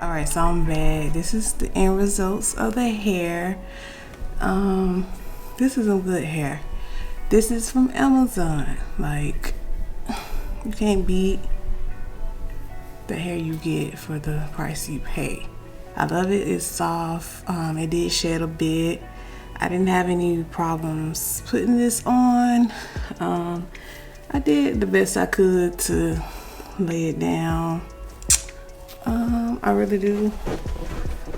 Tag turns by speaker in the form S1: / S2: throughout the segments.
S1: Alright, so I'm back. This is the end results of the hair. This is some good hair. This is from Amazon. Like, you can't beat the hair you get for the price you pay. I love it. It's soft. It did shed a bit. I didn't have any problems putting this on. I did the best I could to lay it down. I really do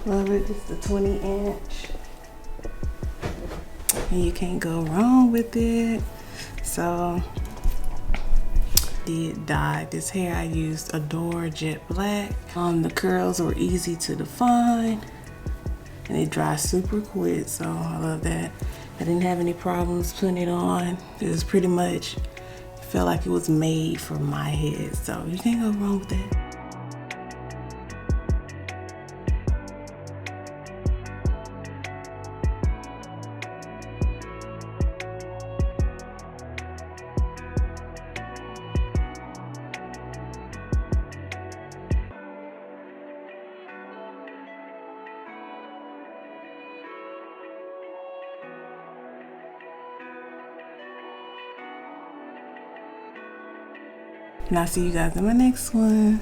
S1: love it. It's the 20-inch. And you can't go wrong with it. So, did dye this hair. I used Adore Jet Black. The curls were easy to define. And it dries super quick, so I love that. I didn't have any problems putting it on. It was pretty much, felt like it was made for my head. So you can't go wrong with that. And I'll see you guys in my next one.